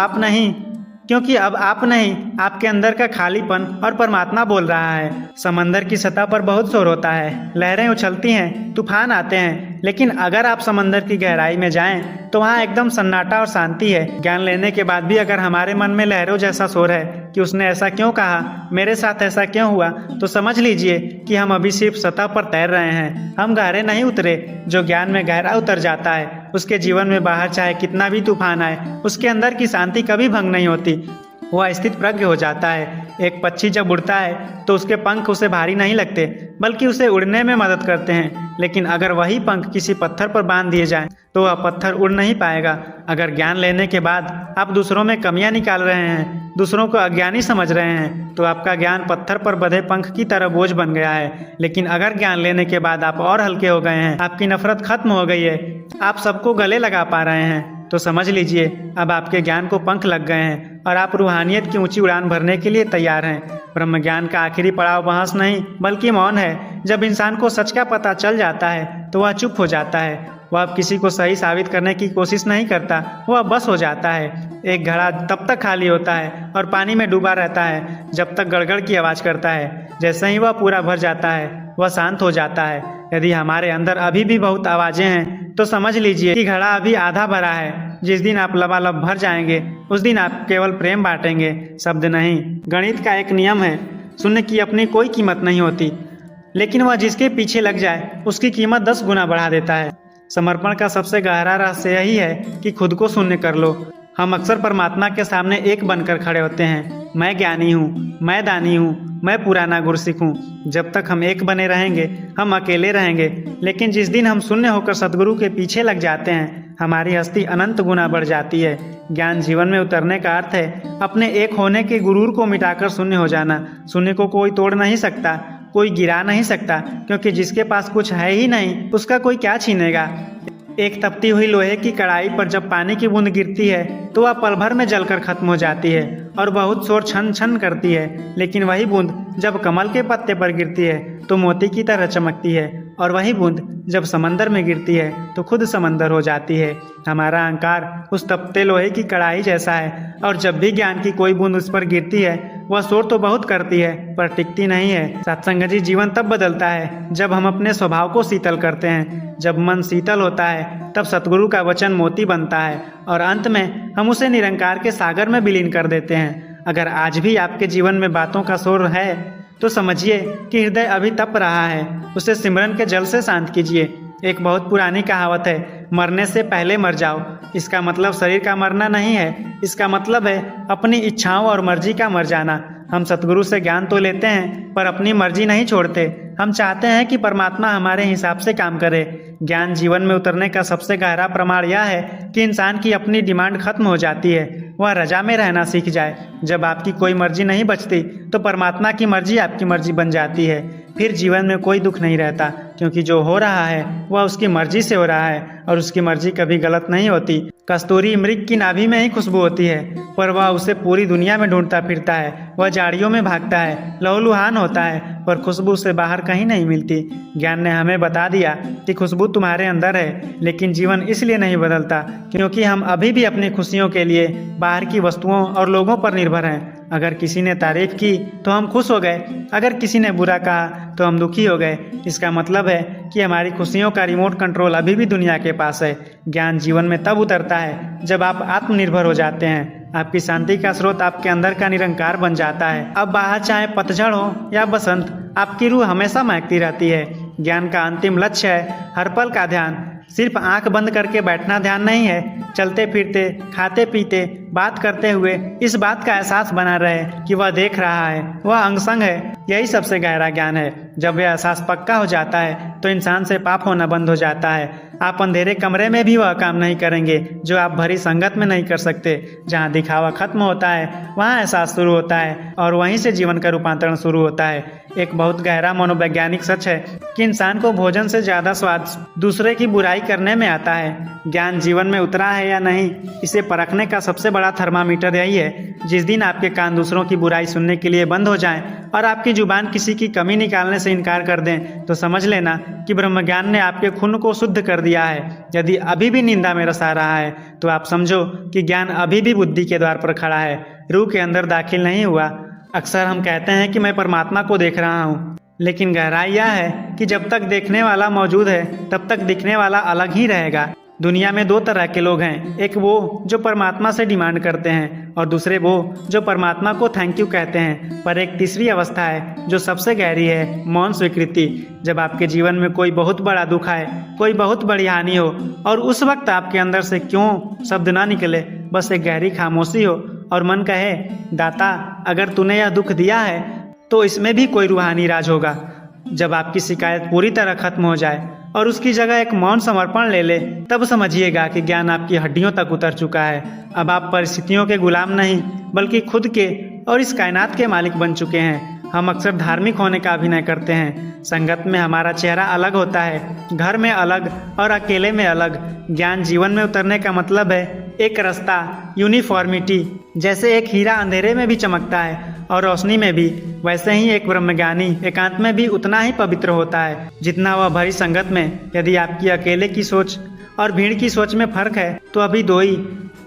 Speaker 1: आप नहीं, आपके अंदर का खालीपन और परमात्मा बोल रहा है। समंदर की सतह पर बहुत शोर होता है, लहरें उछलती हैं, तूफान आते हैं, लेकिन अगर आप समंदर की गहराई में जाएं तो वहाँ एकदम सन्नाटा और शांति है। ज्ञान लेने के बाद भी अगर हमारे मन में लहरों जैसा शोर है कि उसने ऐसा क्यों कहा, मेरे साथ ऐसा क्यों हुआ, तो समझ लीजिए कि हम अभी सिर्फ सतह पर तैर रहे हैं, हम गहरे नहीं उतरे। जो ज्ञान में गहरा उतर जाता है उसके जीवन में बाहर चाहे कितना भी तूफान आए, उसके अंदर की शांति कभी भंग नहीं होती। वह स्थित प्रज्ञ हो जाता है। एक पक्षी जब उड़ता है तो उसके पंख उसे भारी नहीं लगते, बल्कि उसे उड़ने में मदद करते हैं। लेकिन अगर वही पंख किसी पत्थर पर बांध दिए जाएं तो वह पत्थर उड़ नहीं पाएगा। अगर ज्ञान लेने के बाद आप दूसरों में कमियां निकाल रहे हैं, दूसरों को अज्ञानी समझ रहे हैं, तो आपका ज्ञान पत्थर पर बंधे पंख की तरह बोझ बन गया है। लेकिन अगर ज्ञान लेने के बाद आप और हल्के हो गए हैं, आपकी नफरत खत्म हो गई है, आप सबको गले लगा पा रहे हैं, तो समझ लीजिए अब आपके ज्ञान को पंख लग गए हैं और आप रूहानियत की ऊंची उड़ान भरने के लिए तैयार हैं। ब्रह्म ज्ञान का आखिरी पड़ाव बहस नहीं बल्कि मौन है। जब इंसान को सच का पता चल जाता है तो वह चुप हो जाता है। वह अब किसी को सही साबित करने की कोशिश नहीं करता, वह बस हो जाता है। एक घड़ा तब तक खाली होता है और पानी में डूबा रहता है जब तक गड़गड़ की आवाज़ करता है। जैसे ही वह पूरा भर जाता है वह शांत हो जाता है। यदि हमारे अंदर अभी भी बहुत आवाज़ें हैं तो समझ लीजिए कि घड़ा अभी आधा भरा है। जिस दिन आप लबालब भर जाएंगे उस दिन आप केवल प्रेम बांटेंगे, शब्द नहीं। गणित का एक नियम है, शून्य की अपनी कोई कीमत नहीं होती, लेकिन वह जिसके पीछे लग जाए उसकी कीमत 10 गुना बढ़ा देता है। समर्पण का सबसे गहरा रहस्य यही है कि खुद को शून्य कर लो। हम अक्सर परमात्मा के सामने एक बनकर खड़े होते हैं, मैं ज्ञानी हूँ, मैं दानी हूँ, मैं पुराना गुरसिख हूँ। जब तक हम एक बने रहेंगे हम अकेले रहेंगे, लेकिन जिस दिन हम शून्य होकर सदगुरु के पीछे लग जाते हैं हमारी हस्ती अनंत गुना बढ़ जाती है। ज्ञान जीवन में उतरने का अर्थ है अपने एक होने के गुरूर को मिटाकर शून्य हो जाना। शून्य को कोई तोड़ नहीं सकता, कोई गिरा नहीं सकता, क्योंकि जिसके पास कुछ है ही नहीं उसका कोई क्या छीनेगा। एक तपती हुई लोहे की कढ़ाई पर जब पानी की बूंद गिरती है तो वह पल भर में जलकर खत्म हो जाती है और बहुत शोर छन छन करती है। लेकिन वही बूंद जब कमल के पत्ते पर गिरती है तो मोती की तरह चमकती है, और वही बूंद जब समंदर में गिरती है तो खुद समंदर हो जाती है। हमारा अहंकार उस तपते लोहे की कढ़ाई जैसा है, और जब भी ज्ञान की कोई बूंद उस पर गिरती है वह शोर तो बहुत करती है पर टिकती नहीं है। सत्संगजी जीवन तब बदलता है जब हम अपने स्वभाव को शीतल करते हैं। जब मन शीतल होता है तब सतगुरु का वचन मोती बनता है और अंत में हम उसे निरंकार के सागर में विलीन कर देते हैं। अगर आज भी आपके जीवन में बातों का शोर है तो समझिए कि हृदय अभी तप रहा है, उसे सिमरन के जल से शांत कीजिए। एक बहुत पुरानी कहावत है, मरने से पहले मर जाओ। इसका मतलब शरीर का मरना नहीं है, इसका मतलब है अपनी इच्छाओं और मर्जी का मर जाना। हम सतगुरु से ज्ञान तो लेते हैं पर अपनी मर्जी नहीं छोड़ते। हम चाहते हैं कि परमात्मा हमारे हिसाब से काम करे। ज्ञान जीवन में उतरने का सबसे गहरा प्रमाण यह है कि इंसान की अपनी डिमांड खत्म हो जाती है, वह रजा में रहना सीख जाए। जब आपकी कोई मर्जी नहीं बचती तो परमात्मा की मर्जी आपकी मर्जी बन जाती है। फिर जीवन में कोई दुख नहीं रहता, क्योंकि जो हो रहा है वह उसकी मर्जी से हो रहा है और उसकी मर्जी कभी गलत नहीं होती। कस्तूरी मृग की नाभि में ही खुशबू होती है, पर वह उसे पूरी दुनिया में ढूंढता फिरता है। वह झाड़ियों में भागता है, लहूलुहान होता है, पर खुशबू से बाहर कहीं नहीं मिलती। ज्ञान ने हमें बता दिया कि खुशबू तुम्हारे अंदर है, लेकिन जीवन इसलिए नहीं बदलता क्योंकि हम अभी भी अपनी खुशियों के लिए बाहर की वस्तुओं और लोगों पर निर्भर हैं। अगर किसी ने तारीफ की तो हम खुश हो गए, अगर किसी ने बुरा कहा तो हम दुखी हो गए। इसका मतलब है कि हमारी खुशियों का रिमोट कंट्रोल अभी भी दुनिया के पास है। ज्ञान जीवन में तब उतरता है जब आप आत्मनिर्भर हो जाते हैं। आपकी शांति का स्रोत आपके अंदर का निरंकार बन जाता है। अब बाहर चाहे पतझड़ हो या बसंत, आपकी रूह हमेशा महकती रहती है। ज्ञान का अंतिम लक्ष्य है हर पल का ध्यान। सिर्फ आंख बंद करके बैठना ध्यान नहीं है। चलते फिरते, खाते पीते, बात करते हुए इस बात का एहसास बना रहे कि वह देख रहा है, वह अंग संग है। यही सबसे गहरा ज्ञान है। जब यह एहसास पक्का हो जाता है तो इंसान से पाप होना बंद हो जाता है। आप अंधेरे कमरे में भी वह काम नहीं करेंगे जो आप भरी संगत में नहीं कर सकते। जहाँ दिखावा खत्म होता है वहाँ एहसास शुरू होता है और वहीं से जीवन का रूपांतरण शुरू होता है। एक बहुत गहरा मनोवैज्ञानिक सच है कि इंसान को भोजन से ज्यादा स्वाद दूसरे की बुराई करने में आता है। ज्ञान जीवन में उतरा है या नहीं, इसे परखने का सबसे बड़ा थर्मामीटर यही है। जिस दिन आपके कान दूसरों की बुराई सुनने के लिए बंद हो जाएं और आपकी जुबान किसी की कमी निकालने से इनकार कर दें, तो समझ लेना कि ब्रह्म ज्ञान ने आपके खून को शुद्ध कर दिया है। यदि अभी भी निंदा में रसा रहा है तो आप समझो कि ज्ञान अभी भी बुद्धि के द्वार पर खड़ा है, रूह के अंदर दाखिल नहीं हुआ। अक्सर हम कहते हैं कि मैं परमात्मा को देख रहा हूँ, लेकिन गहराई यह है कि जब तक देखने वाला मौजूद है तब तक दिखने वाला अलग ही रहेगा। दुनिया में दो तरह के लोग हैं, एक वो जो परमात्मा से डिमांड करते हैं और दूसरे वो जो परमात्मा को थैंक यू कहते हैं। पर एक तीसरी अवस्था है जो सबसे गहरी है, मौन स्वीकृति। जब आपके जीवन में कोई बहुत बड़ा दुख आए, कोई बहुत बड़ी हानि हो और उस वक्त आपके अंदर से क्यों शब्द ना निकले, बस एक गहरी खामोशी हो और मन कहे, दाता अगर तूने यह दुख दिया है तो इसमें भी कोई रूहानी राज होगा। जब आपकी शिकायत पूरी तरह खत्म हो जाए और उसकी जगह एक मौन समर्पण ले ले, तब समझिएगा कि ज्ञान आपकी हड्डियों तक उतर चुका है। अब आप परिस्थितियों के गुलाम नहीं बल्कि खुद के और इस कायनात के मालिक बन चुके हैं। हम अक्सर धार्मिक होने का अभिनय करते हैं। संगत में हमारा चेहरा अलग होता है, घर में अलग और अकेले में अलग। ज्ञान जीवन में उतरने का मतलब है एक रास्ता, यूनिफॉर्मिटी। जैसे एक हीरा अंधेरे में भी चमकता है और रोशनी में भी, वैसे ही एक ब्रह्मज्ञानी एकांत में भी उतना ही पवित्र होता है जितना वह भरी संगत में। यदि आपकी अकेले की सोच और भीड़ की सोच में फर्क है तो अभी दो ही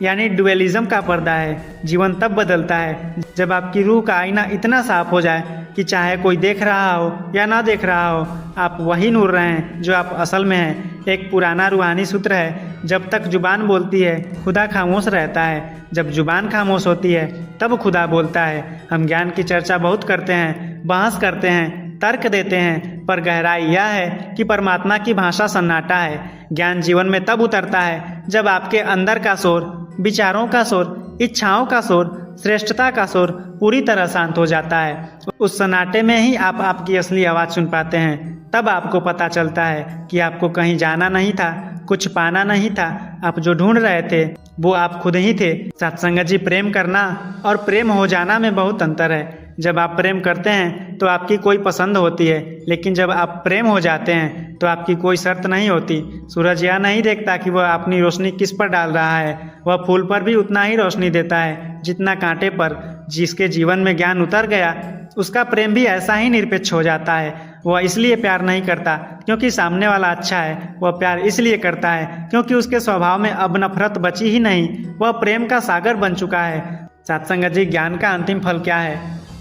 Speaker 1: यानी डुअलिज्म का पर्दा है। जीवन तब बदलता है जब आपकी रूह का आईना इतना साफ हो जाए कि चाहे कोई देख रहा हो या ना देख रहा हो, आप वही नूर रहे हैं जो आप असल में हैं। एक पुराना रूहानी सूत्र है, जब तक जुबान बोलती है खुदा खामोश रहता है, जब जुबान खामोश होती है तब खुदा बोलता है। हम ज्ञान की चर्चा बहुत करते हैं, बहस करते हैं, तर्क देते हैं, पर गहराई यह है कि परमात्मा की भाषा सन्नाटा है। ज्ञान जीवन में तब उतरता है जब आपके अंदर का शोर, विचारों का शोर, इच्छाओं का शोर, श्रेष्ठता का शोर पूरी तरह शांत हो जाता है। उस सन्नाटे में ही आप आपकी असली आवाज़ सुन पाते हैं। तब आपको पता चलता है कि आपको कहीं जाना नहीं था, कुछ पाना नहीं था। आप जो ढूंढ रहे थे वो आप खुद ही थे। सत्संग जी, प्रेम करना और प्रेम हो जाना में बहुत अंतर है। जब आप प्रेम करते हैं तो आपकी कोई पसंद होती है, लेकिन जब आप प्रेम हो जाते हैं तो आपकी कोई शर्त नहीं होती। सूरज यह नहीं देखता कि वह अपनी रोशनी किस पर डाल रहा है, वह फूल पर भी उतना ही रोशनी देता है जितना कांटे पर। जिसके जीवन में ज्ञान उतर गया उसका प्रेम भी ऐसा ही निरपेक्ष हो जाता है। वह इसलिए प्यार नहीं करता क्योंकि सामने वाला अच्छा है, वह प्यार इसलिए करता है क्योंकि उसके स्वभाव में अब नफरत बची ही नहीं। वह प्रेम का सागर बन चुका है। सत्संग जी, ज्ञान का अंतिम फल क्या है?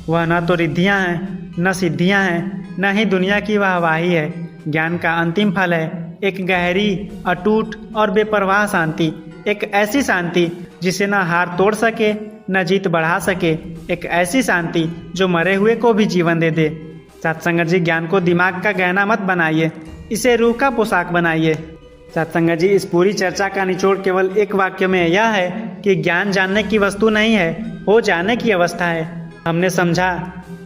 Speaker 1: वह न तो रिद्धियाँ हैं, न सिद्धियाँ हैं, न ही दुनिया की वाहवाही है। ज्ञान का अंतिम फल है एक गहरी, अटूट और बेपरवाह शांति। एक ऐसी शांति जिसे न हार तोड़ सके न जीत बढ़ा सके। एक ऐसी शांति जो मरे हुए को भी जीवन दे दे। सत्संग जी, ज्ञान को दिमाग का गहना मत बनाइए, इसे रूह का पोशाक बनाइए। सत्संग जी, इस पूरी चर्चा का निचोड़ केवल एक वाक्य में यह है कि ज्ञान जानने की वस्तु नहीं है, हो जाने की अवस्था है। हमने समझा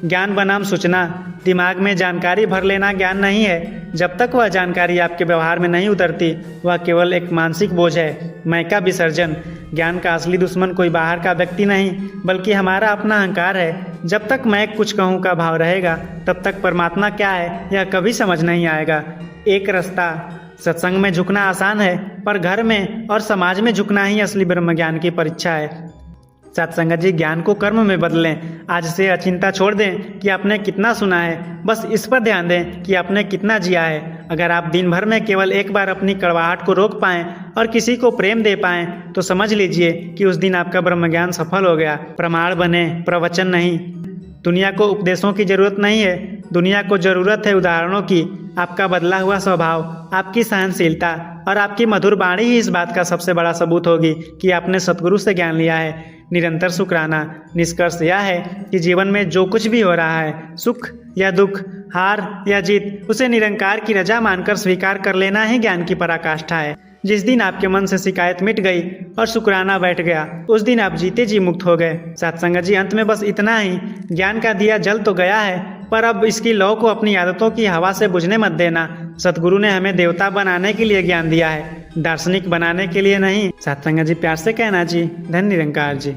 Speaker 1: ज्ञान बनाम सूचना। दिमाग में जानकारी भर लेना ज्ञान नहीं है। जब तक वह जानकारी आपके व्यवहार में नहीं उतरती वह केवल एक मानसिक बोझ है। मैं का विसर्जन। ज्ञान का असली दुश्मन कोई बाहर का व्यक्ति नहीं बल्कि हमारा अपना अहंकार है। जब तक मैं कुछ कहूँ का भाव रहेगा तब तक परमात्मा क्या है यह कभी समझ नहीं आएगा। एक रास्ता। सत्संग में झुकना आसान है पर घर में और समाज में झुकना ही असली ब्रह्म ज्ञान की परीक्षा है। सत्संगत जी, ज्ञान को कर्म में बदलें। आज से अचिंता छोड़ दें कि आपने कितना सुना है, बस इस पर ध्यान दें कि आपने कितना जिया है। अगर आप दिन भर में केवल एक बार अपनी कड़वाहट को रोक पाएं और किसी को प्रेम दे पाएं तो समझ लीजिए कि उस दिन आपका ब्रह्म ज्ञान सफल हो गया। प्रमाण बने, प्रवचन नहीं। दुनिया को उपदेशों की जरूरत नहीं है, दुनिया को जरूरत है उदाहरणों की। आपका बदला हुआ स्वभाव, आपकी सहनशीलता और आपकी मधुर वाणी ही इस बात का सबसे बड़ा सबूत होगी कि आपने सतगुरु से ज्ञान लिया है। निरंतर शुक्राना। निष्कर्ष यह है कि जीवन में जो कुछ भी हो रहा है, सुख या दुख, हार या जीत, उसे निरंकार की रजा मानकर स्वीकार कर लेना ही ज्ञान की पराकाष्ठा है। जिस दिन आपके मन से शिकायत मिट गई और शुक्राना बैठ गया उस दिन आप जीते जी मुक्त हो गए। सत्संग जी, अंत में बस इतना ही। ज्ञान का दिया जल तो गया है पर अब इसकी लौ को अपनी आदतों की हवा से बुझने मत देना। सतगुरु ने हमें देवता बनाने के लिए ज्ञान दिया है, दार्शनिक बनाने के लिए नहीं। सत्संग जी, प्यार से कहना जी। धन्य निरंकार जी।